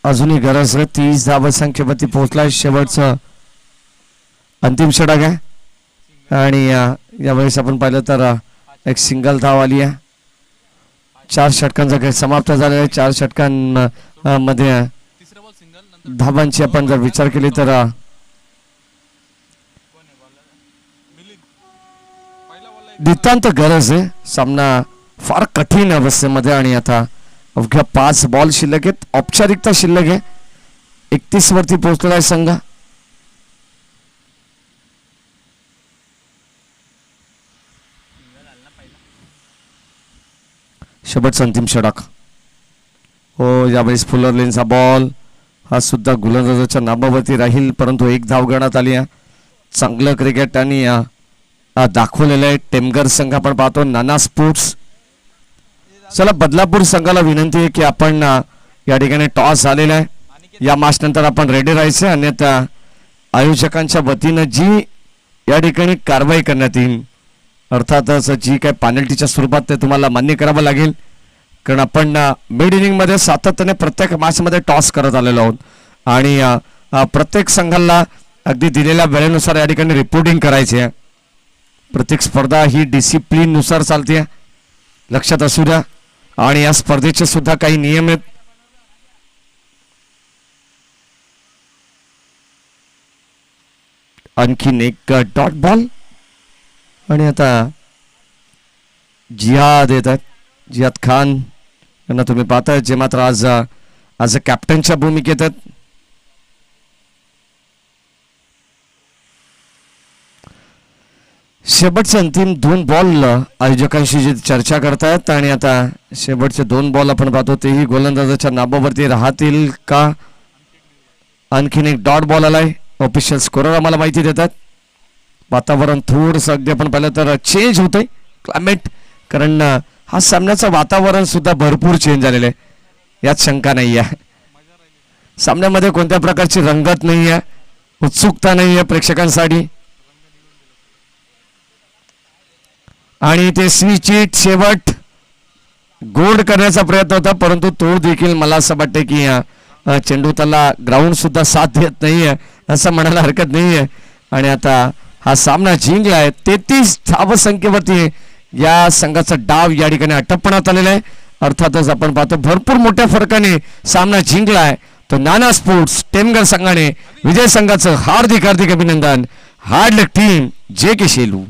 अजूनही गरज आहे. 30 धावा संख्येवरती पोहोचलाय. शेवटचं अंतिम षटक आहे आणि यावेळेस आपण पाहिलं तर एक सिंगल धाव आली आहे. 4 षटकांचा खेळ समाप्त झालेला आहे. 4 षटकांमध्ये धावांची आपण जर विचार केली तर नितांत गरज आहे. सामना फार कठीण अवस्थेमध्ये आणि आता अवघ्या 5 बॉल शिल्लक आहेत. औपचारिकता शिल्लक आहे. 31 वरती पोहोचलेला आहे संघ. शेवटचा अंतिम षटक. हो यावेळेस फुलर लेनचा बॉल हा सुद्धा गोलंदाजाच्या नाबावरती राहील परंतु 1 धाव गणत आली आहे. चांगलं क्रिकेट त्यांनी दाखवलेलं आहे. टेमघर संघ आपण पाहतो नाना स्पोर्ट्स. चला बदलापूर संघाला विनंती आहे की आपण या ठिकाणी टॉस आलेला आहे. या मॅच नंतर आपण रेडी राहायचं अन्यथा आयोजकांच्या वतीनं जी या ठिकाणी कारवाई करण्यात येईल अर्थातच जी काय पेनल्टीच्या स्वरूपात ते तुम्हाला मान्य करावं लागेल कारण आपण मिड इनिंग मध्ये सातत्याने प्रत्येक मॅच मध्ये टॉस करत आलेलो आहोत आणि प्रत्येक संघाला अगदी दिलेल्या वेळेनुसार या ठिकाणी रिपोर्टिंग करायची आहे. प्रत्येक स्पर्धा ही डिसिप्लिन नुसार चालते, लक्षात असू द्या. आणि या स्पर्धेचे सुद्धा काही नियम आहेत. आणखीन एक डॉट बॉल आणि आता जिहाद येतात. जिहाद खान यांना तुम्ही पाहताय, जे मात्र आज कॅप्टनच्या भूमिकेत आहेत. शेवटचे अंतिम 2 बॉल आयोजकांशी जी चर्चा करतायत आणि आता शेवटचे 2 बॉल आपण पाहतो तेही गोलंदाजाच्या नाबावरती राहतील का. आणखीन एक डॉट बॉल आलाय. ऑफिशियल स्कोरर आम्हाला माहिती देतात. वातावरण थोडंसं अगदी आपण पाहिलं तर चेंज होतंय क्लायमेट, कारण हा सामन्याचं वातावरण सुद्धा भरपूर चेंज झालेलं आहे, यात शंका नाही आहे. सामन्यामध्ये कोणत्या प्रकारची रंगत नाही आहे, उत्सुकता नाही आहे प्रेक्षकांसाठी. आणि ते स्विच शेवट गोल्ड करण्याचा प्रयत्न होता, परंतु तो देखील मला असं वाटतं की चेंडू त्याला ग्राउंड सुद्धा साथ देत नाहीये असं म्हणायला हरकत नाहीये. आणि आता हा सामना जिंकला आहे. 33 धावसंख्येवरती या संघाचा डाव या ठिकाणी अटपण्यात आलेला आहे. अर्थातच आपण पाहतो भरपूर मोठ्या फरकाने सामना जिंकला आहे. तो नाना स्पोर्ट्स टेमघर संघाने विजय संघाचं हार्दिक अभिनंदन. हार्ड लक टीम, जे के शेलू.